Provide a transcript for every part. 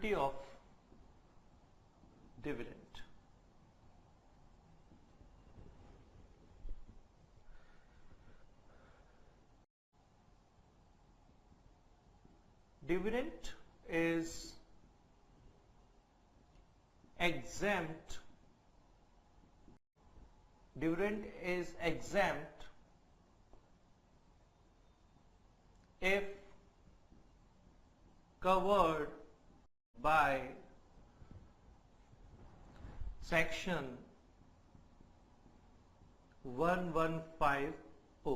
of dividend. Dividend is exempt. Dividend is exempt if covered by section 115O.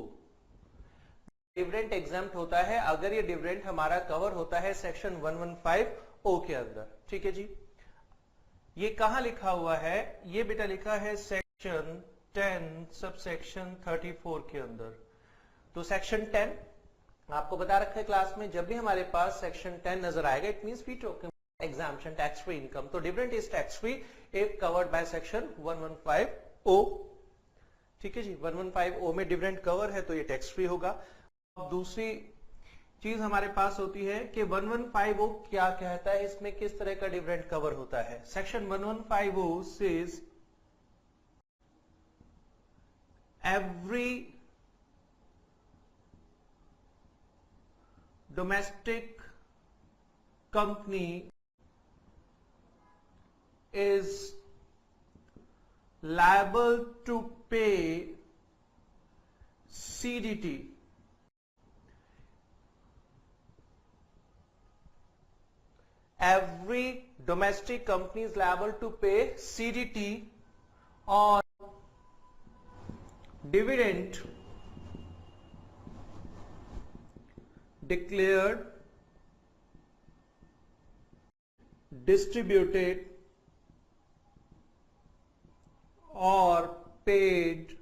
Dividend exempt होता है अगर ये dividend हमारा cover होता है सेक्शन 115O के अंदर। ठीक है जी, ये कहां लिखा हुआ है? ये बेटा लिखा है सेक्शन 10 सबसेक्शन 34 के अंदर। तो सेक्शन 10 आपको बता रखा है क्लास में, जब भी हमारे पास सेक्शन 10 नजर आएगा it means we talk exemption tax free income. तो dividend is tax free if covered by section 115O। ठीक है जी, 115O में डिविडेंड कवर है तो ये टैक्स फ्री होगा। अब दूसरी चीज हमारे पास होती है कि 115O क्या कहता है, इसमें किस तरह का डिविडेंड कवर होता है। Section 115O says every domestic company is liable to pay CDT every domestic company is liable to pay CDT on dividend declared, distributed or paid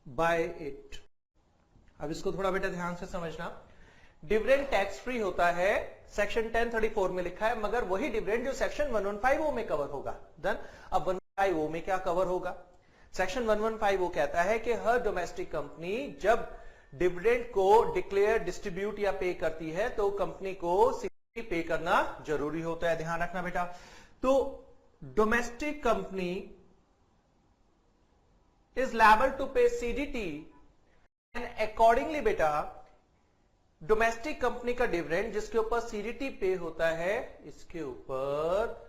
by it। अब इसको थोड़ा बेटा ध्यान से समझना। डिविडेंड टैक्स फ्री होता है, सेक्शन 1034 में लिखा है, मगर वही डिविडेंड जो सेक्शन 115O में कवर होगा। देन अब 115O में क्या कवर होगा? सेक्शन 115O कहता है कि हर डोमेस्टिक कंपनी जब डिविडेंड को डिक्लेयर, डिस्ट्रीब्यूट या पे करती है तो कंपनी को सीडीटी पे करना जरूरी होता है। ध्यान रखना बेटा। तो domestic company is liable to pay CDT and accordingly बेटा डोमेस्टिक कंपनी का डिविडेंड जिसके ऊपर सीडीटी पे होता है इसके ऊपर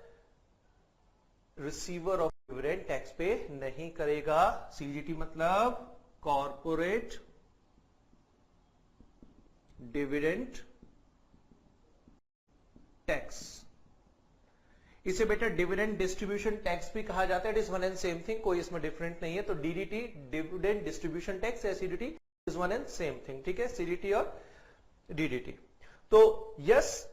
रिसीवर ऑफ डिविडेंड टैक्स पे नहीं करेगा। सीडीटी मतलब कॉर्पोरेट डिविडेंड टैक्स। इसे बेटा डिविडेंड डिस्ट्रीब्यूशन टैक्स भी कहा जाता है। It is one and same thing, कोई इसमें डिफरेंट नहीं है। तो डीडीटी डिविडेंड डिस्ट्रीब्यूशन टैक्स या CDT is one and same thing. ठीक है, सीडीटी और डीडीटी। तो yes,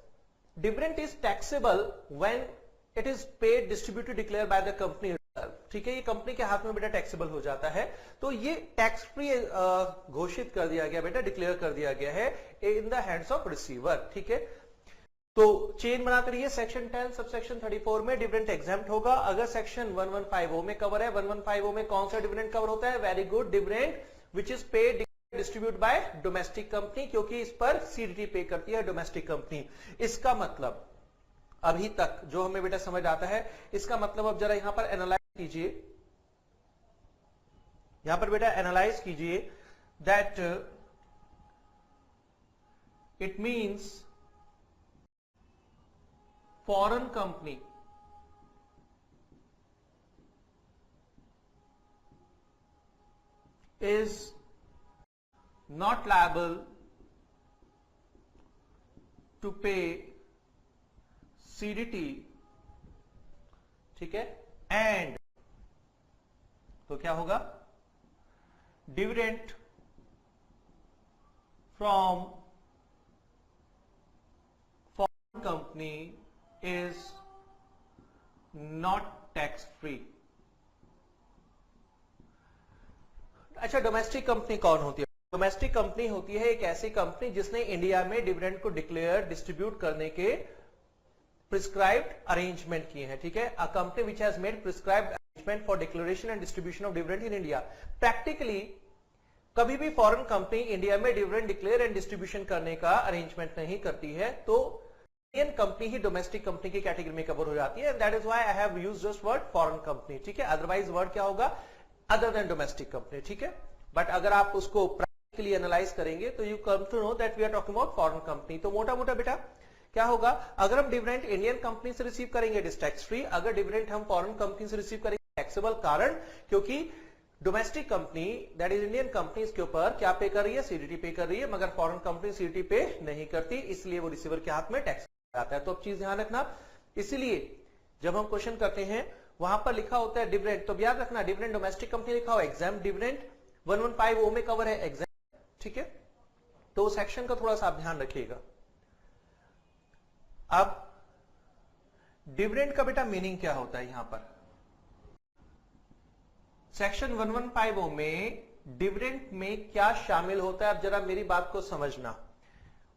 dividend is taxable when it is paid, distributed, declare by the company. ठीक है, ये कंपनी के हाथ में बेटा टैक्सेबल हो जाता है। तो ये टैक्स फ्री घोषित कर दिया गया बेटा, डिक्लेयर कर दिया गया है in the hands of receiver. ठीक है, तो चेन बनाते रहिए। सेक्शन 10 सबसेक्शन 34 में डिविडेंड एग्जाम्प्ट होगा अगर सेक्शन 115O में कवर है। 115O में कौन सा डिविडेंड कवर होता है? Very good, dividend which is paid, distribute by domestic company, क्योंकि इस पर सीडीटी पे करती है डोमेस्टिक कंपनी। इसका मतलब अभी तक जो हमें बेटा समझ आता है, इसका मतलब अब जरा यहां पर एनालाइज कीजिए। यहां पर बेटा एनालाइज कीजिए that it means foreign company is not liable to pay CDT। ठीक है, एंड तो क्या होगा? Dividend from foreign company is not tax free. अच्छा, डोमेस्टिक कंपनी कौन होती है? डोमेस्टिक कंपनी होती है एक ऐसी कंपनी जिसने इंडिया में डिविडेंड को डिक्लेयर, डिस्ट्रीब्यूट करने के प्रिस्क्राइब्ड अरेंजमेंट किए हैं। ठीक है, a company which has made prescribed arrangement for declaration and distribution of dividend in India. Practically कभी भी फॉरेन कंपनी इंडिया में डिविडेंड डिक्लेयर एंड डिस्ट्रीब्यूशन करने का अरेंजमेंट नहीं करती है। तो इंडियन कंपनी ही डोमेस्टिक कंपनी की कैटेगरी में कवर हो जाती है, that is why I have used just word foreign company, ठीक है। अदरवाइज वर्ड क्या होगा, अदर देन डोमेस्टिक कंपनी, ठीक है। बट अगर आप उसको प्रैक्टिकली एनालाइज करेंगे तो you come to know that we are talking about foreign company. तो मोटा मोटा बेटा क्या होगा, अगर हम डिविडेंड इंडियन कंपनी से रिसीव करेंगे इट इज टैक्स फ्री, अगर डिविडेंड हम फॉरेन कंपनी से रिसीव करेंगे टैक्सेबल, कारण क्योंकि domestic company that is Indian company इसके ऊपर क्या पे कर रही है, सीडीटी पे कर रही है, मगर फॉरेन कंपनी सीडीटी पे नहीं करती, इसलिए वो रिसीवर के हाथ में टैक्स आता है। तो अब चीज ध्यान रखना, इसीलिए जब हम क्वेश्चन करते हैं वहां पर लिखा होता है डिविडेंड, तो याद रखना डिविडेंड डोमेस्टिक कंपनी लिखा हो एग्जाम, डिविडेंड 115O में कवर है एग्जाम, ठीक है। तो सेक्शन का थोड़ा सा आप ध्यान रखिएगा। अब डिविडेंड का बेटा मीनिंग क्या होता है, यहां पर सेक्शन 115O में डिविडेंड में क्या शामिल होता है, अब जरा मेरी बात को समझना।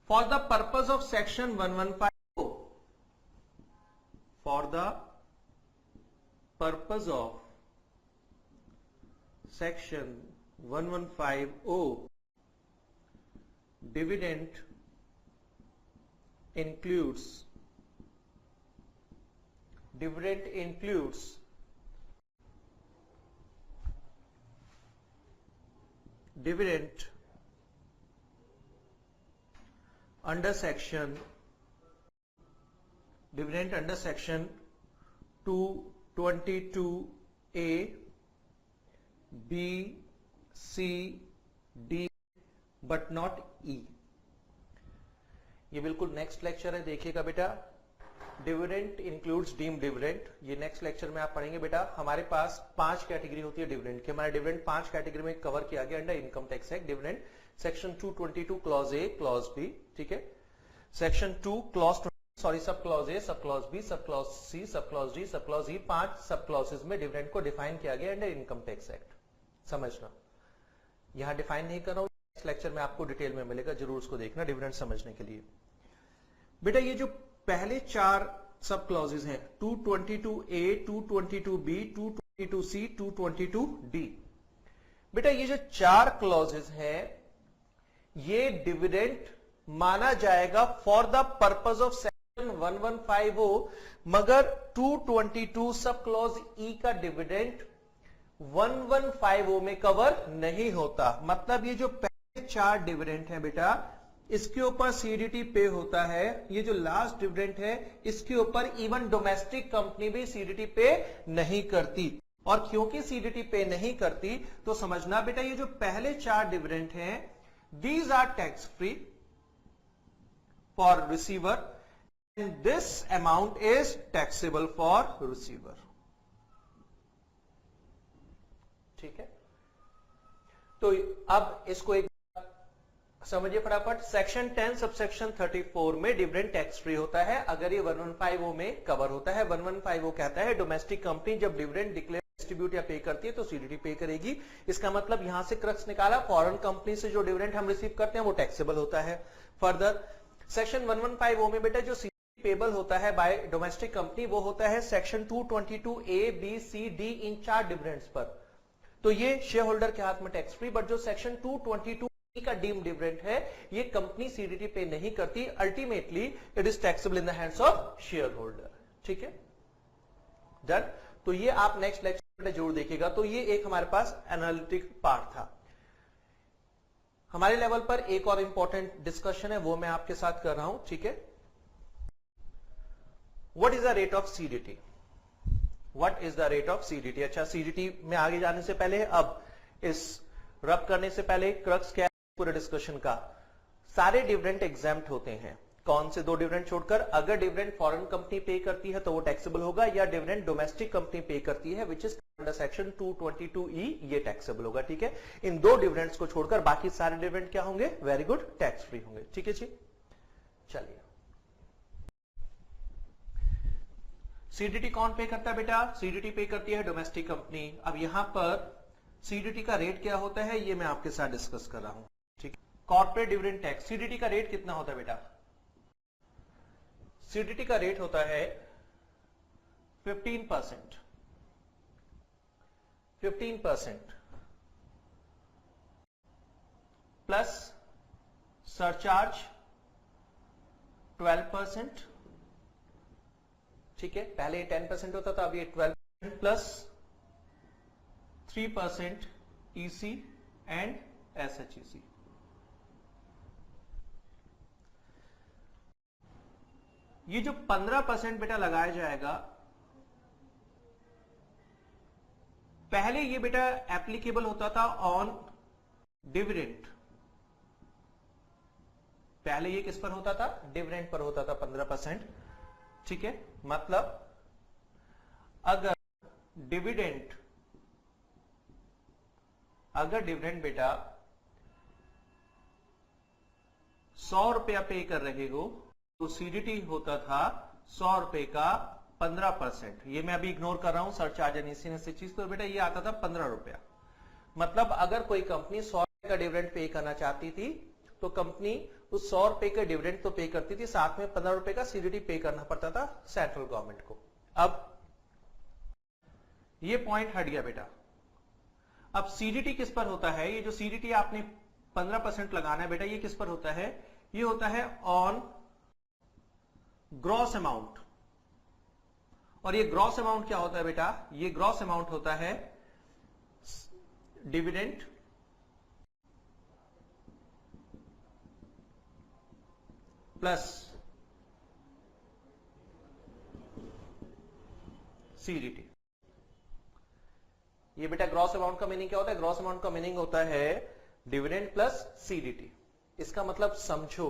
For the purpose of section 115O, for the purpose of section 115O, dividend includes dividend under section 222A, B, C, D but not E. ये बिल्कुल नेक्स्ट लेक्चर है, देखिएगा बेटा। डिविडेंड इंक्लूड्स डीम्ड डिविडेंड, ये नेक्स्ट लेक्चर में आप पढ़ेंगे बेटा। हमारे पास 5 कैटेगरी होती है डिविडेंड की, हमारा डिविडेंड 5 कैटेगरी में कवर किया गया under income tax act. Dividend section 222 clause A clause B, ठीक है। Section 2 clause sub clause A, sub clause B, sub clause C, sub clause D, sub clause E, 5 sub clauses में dividend को define किया गया under income tax act. समझना, यहां define नहीं कर रहा हूं, लेक्चर में आपको डिटेल में मिलेगा, जरूर उसको देखना डिविडेंड समझने के लिए। बेटा ये जो पहले 4 सब क्लॉजेस हैं 222A, 222B, 222C, 222D, बेटा ये जो 4 क्लॉजेस हैं ये डिविडेंड माना जाएगा for the purpose of section 115O, मगर 222 सब क्लॉज ई का डिविडेंड 115O में कवर नहीं होता। मतलब ये जो 4 डिविडेंड है बेटा, इसके ऊपर सीडीटी पे होता है, ये जो लास्ट डिविडेंड है इसके ऊपर इवन डोमेस्टिक कंपनी भी सीडीटी पे नहीं करती। और क्योंकि सीडीटी पे नहीं करती तो समझना बेटा ये जो पहले 4 डिविडेंड हैं these are tax free for receiver and this amount is taxable for receiver, ठीक है। तो अब इसको एक समझिए फटाफट। सेक्शन 10 सबसेक्शन 34 में डिविडेंड टैक्स फ्री होता है अगर ये 115O में कवर होता है। 115O कहता है डोमेस्टिक कंपनी जब डिविडेंड डिक्लेयर, डिस्ट्रीब्यूट या पे करती है तो सीडीटी पे करेगी। इसका मतलब यहां से क्रक्स निकाला, फॉरेन कंपनी से जो डिविडेंड हम रिसीव करते हैं वो टैक्सेबल होता है। फर्दर सेक्शन 115O में बेटा जो सीडीटी पेबल होता है बाय डोमेस्टिक कंपनी वो होता है section 222A, B, C, D इन 4 डिविडेंड्स पर, तो ये शेयर होल्डर के हाथ में टैक्स फ्री। बट जो सेक्शन 222 का डीम डिविडेंड है ये कंपनी सीडीटी पे नहीं करती, ultimately it is taxable in the hands of share holder, ठीक है। डन। तो ये आप नेक्स्ट लेक्चर में जरूर देखिएगा। तो ये एक हमारे पास एनालिटिक पार्ट था। हमारे लेवल पर एक और इंपॉर्टेंट डिस्कशन है वो मैं आपके साथ कर रहा हूं, ठीक है। What is the rate of CDT, what is the rate of CDT. अच्छा, सीडीटी में आगे जाने से पहले, अब इस रब करने से पहले क्रक्स क्या पूरे डिस्कशन का, सारे डिविडेंड एग्जाम्प्ट होते हैं। कौन से 2 डिविडेंड छोड़कर, अगर डिविडेंड फॉरेन कंपनी पे करती है तो वो टैक्सेबल होगा, या डिविडेंड डोमेस्टिक कंपनी पे करती है which is under section 222E, ये टैक्सेबल होगा, ठीक है। इन 2 डिविडेंड्स को छोड़कर बाकी सारे डिविडेंड क्या होंगे, वेरी गुड, टैक्स फ्री होंगे, ठीक है जी। चलिए, सीडीटी कौन पे करता है बेटा, सीडीटी पे करती है डोमेस्टिक कंपनी। अब यहां पर सीडीटी का रेट क्या होता है ये मैं आपके साथ डिस्कस कर रहा हूं, ठीक है। कॉर्पोरेट डिविडेंड टैक्स, सीडीटी का रेट कितना होता है बेटा, सीडीटी का रेट होता है 15%, 15% प्लस सरचार्ज 12%, ठीक है, पहले ये 10% होता था, अब ये 12% प्लस 3% EC एंड SHEC। ये जो 15% बेटा लगाया जाएगा, पहले ये बेटा एप्लीकेबल होता था ऑन डिविडेंड। पहले ये किस पर होता था? डिविडेंड पर होता था 15%। ठीक है, मतलब अगर डिविडेंड बेटा 100 रुपया पे कर रहे हो तो सीडीटी होता था 100 रुपए का 15%। ये मैं अभी इग्नोर कर रहा हूं सर्च चार्ज एंड ईसीएस चीज, तो बेटा ये आता था 15 रुपया। मतलब अगर कोई कंपनी 100 रुपए का डिविडेंड पे करना चाहती थी तो कंपनी उस 100 रुपए का डिविडेंड तो पे करती थी, साथ में 15 रुपए का सीडीटी पे करना पड़ता था सेंट्रल गवर्नमेंट को। अब ये पॉइंट हट गया बेटा। अब सीडीटी किस पर होता है? ये जो सीडीटी आपने 15% लगाना है बेटा, ये किस पर होता है? ये होता है ऑन ग्रॉस अमाउंट। और ये ग्रॉस अमाउंट क्या होता है बेटा? ये ग्रॉस अमाउंट होता है डिविडेंड प्लस सीडीटी। ये बेटा ग्रॉस अमाउंट का मीनिंग क्या होता है? ग्रॉस अमाउंट का मीनिंग होता है डिविडेंड प्लस सीडीटी। इसका मतलब समझो,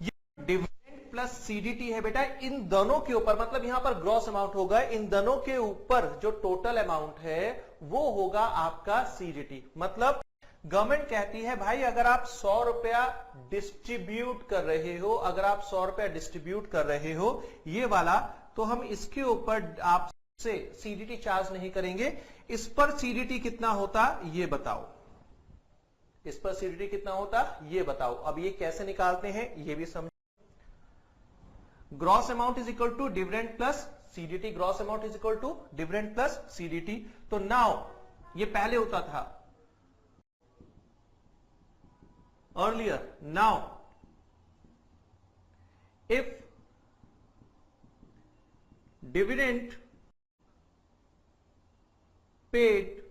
ये डिविडेंड प्लस सीडीटी है बेटा, इन दोनों के ऊपर, मतलब यहां पर ग्रॉस अमाउंट होगा, इन दोनों के ऊपर जो टोटल अमाउंट है वो होगा आपका सीडीटी। मतलब गवर्नमेंट कहती है भाई अगर आप 100 रुपया डिस्ट्रीब्यूट कर रहे हो, अगर आप 100 रुपया डिस्ट्रीब्यूट कर रहे हो ये वाला, तो हम इसके ऊपर आपसे सीडीटी चार्ज नहीं करेंगे। इस पर सीडीटी कितना होता ये बताओ, इस पर सीडीटी कितना होता ये बताओ। अब ये कैसे निकालते हैं ये भी समझो। Gross amount is equal to dividend plus CDT, gross amount is equal to dividend plus CDT. तो नाउ ये पहले होता था earlier, now if dividend paid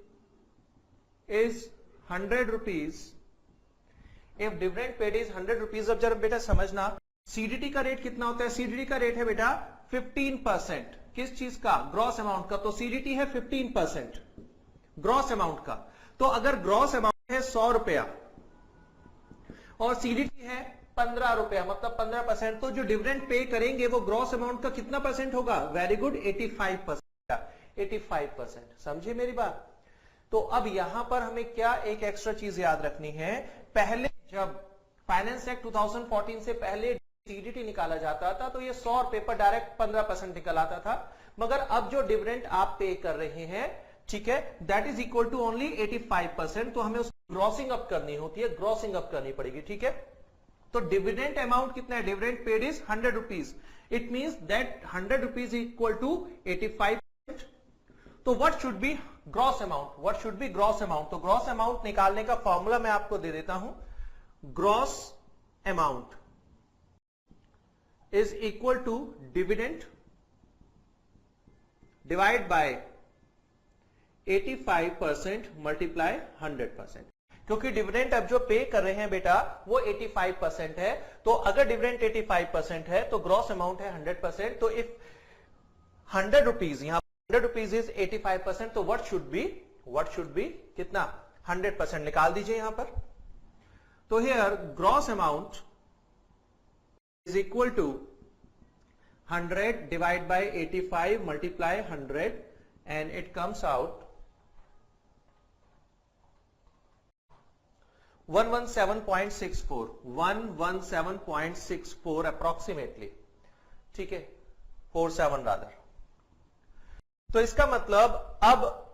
is 100 rupees, if dividend paid is 100 rupees, अब जरा बेटा समझना सीडीटी का रेट कितना होता है? सीडीटी का रेट है बेटा 15%। किस चीज का? ग्रॉस अमाउंट का। तो सीडीटी है 15% ग्रॉस अमाउंट का। तो अगर ग्रॉस अमाउंट है 100 रुपया और सीडीटी है 15 रुपया, मतलब 15%, तो जो डिविडेंड पे करेंगे वो ग्रॉस अमाउंट का कितना परसेंट होगा? Very good, 85%। 85%, समझे मेरी बात? तो अब यहां पर हमें क्या एक एक्स्ट्रा चीज याद रखनी है। पहले जब फाइनेंस एक्ट 2014 से पहले सीडीटी निकाला जाता था तो ये 100 रुपए पर डायरेक्ट 15% निकल आता था, मगर अब जो डिविडेंड आप पे कर रहे हैं, ठीक है, that is equal to only 85%। तो हमें ग्रॉसिंग अप करनी होती है, ग्रॉसिंग अप करनी पड़ेगी। ठीक है, तो डिविडेंड अमाउंट कितना है? Dividend paid is 100 rupees. It means that 100 rupees equal to 85%। तो what should be gross amount? What should be gross amount? तो ग्रॉस अमाउंट निकालने का फॉर्मूला मैं आपको दे देता हूं। Gross amount is equal to dividend divide by 85% multiply 100%। क्योंकि डिविडेंड अब जो पे कर रहे हैं बेटा वो 85% है, तो अगर डिविडेंड 85% है तो ग्रॉस अमाउंट है 100%। तो इफ 100 रुपीज, यहां 100 रुपीज इज 85%, तो व्हाट शुड बी कितना? 100% निकाल दीजिए यहां पर। तो here gross amount is equal to 100 divide by 85 multiply 100 and it comes out 117.64, 117.64 approximately, ठीक है, 47 रादर। तो इसका मतलब अब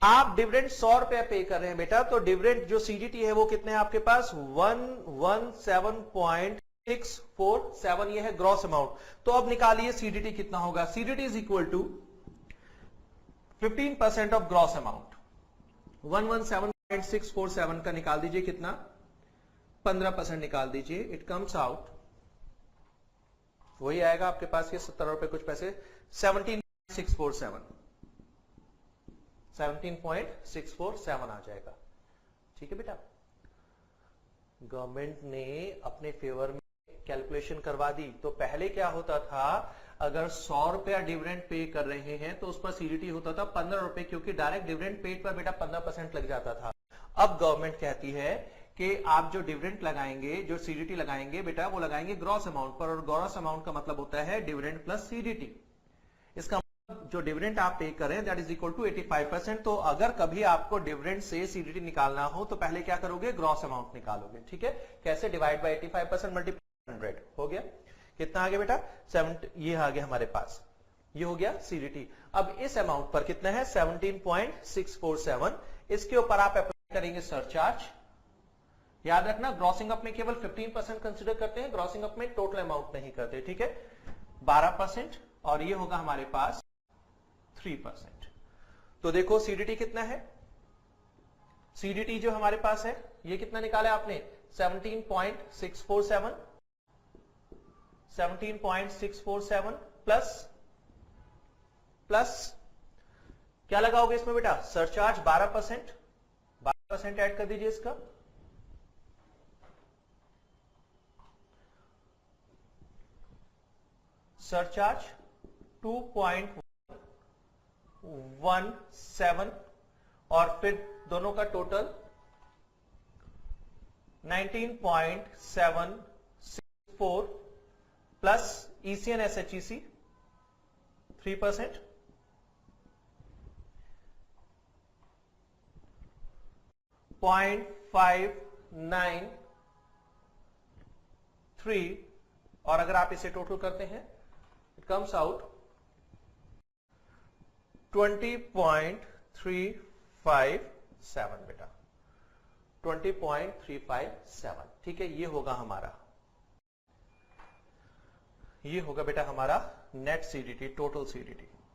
आप डिविडेंड 100 रुपया पे कर रहे हैं बेटा, तो डिविडेंड जो सीडीटी है वो कितने हैं आपके पास? 117.647, ये है ग्रॉस अमाउंट। तो अब निकालिए सीडीटी कितना होगा? CDT is equal to 15% of gross amount. 117.647 का निकाल दीजिए कितना? 15% निकाल दीजिए, इट कम्स आउट वही आएगा आपके पास ये 17 रुपए कुछ पैसे 17.647 आ जाएगा। ठीक है बेटा, गवर्नमेंट ने अपने फेवर में कैलकुलेशन करवा दी। तो पहले क्या होता था, अगर 100 रुपया डिविडेंड पे कर रहे हैं तो उस पर सीडीटी होता था 15 रुपए, क्योंकि डायरेक्ट डिविडेंड पेड पर बेटा 15% लग जाता था। अब गवर्नमेंट कहती है कि आप जो डिविडेंड लगाएंगे, जो सीडीटी लगाएंगे बेटा, वो लगाएंगे ग्रॉस अमाउंट पर, और ग्रॉस अमाउंट का मतलब होता है डिविडेंड प्लस सीडीटी। इसका मतलब जो डिविडेंड आप पे कर रहे हैं दैट इज इक्वल टू 85%। तो अगर कभी आपको डिविडेंड से सीडीटी निकालना हो तो पहले क्या करोगे, ग्रॉस अमाउंट निकालोगे। ठीक है, कैसे, डिवाइड बाय 85% मल्टीप्लाई 100 हो गया। कितना आ गया बेटा, 7, ये आ गया हमारे पास, ये हो गया सीडीटी। अब इस अमाउंट पर कितना है, 17.647। इसके ऊपर आप अप्लाई करेंगे सरचार्ज। याद रखना, ग्रॉसिंग अप में केवल 15% कंसीडर करते हैं, ग्रॉसिंग अप में टोटल अमाउंट नहीं करते। ठीक है, 12%, और ये होगा हमारे पास 3%। तो देखो सीडीटी कितना है, सीडीटी जो हमारे पास है ये कितना निकाला आपने, 17.647 प्लस क्या लगाओगे इसमें बेटा, सरचार्ज 12% ऐड कर दीजिए इसका, सरचार्ज 2.17, और फिर दोनों का टोटल 19.764 प्लस ईसीएन एसएचईसी 3%, 0.593, और अगर आप इसे टोटल करते हैं इट कम्स आउट 20.357 बेटा, 20.357। ठीक है, ये होगा हमारा, ये होगा बेटा हमारा नेट सीडीटी, टोटल सीडीटी।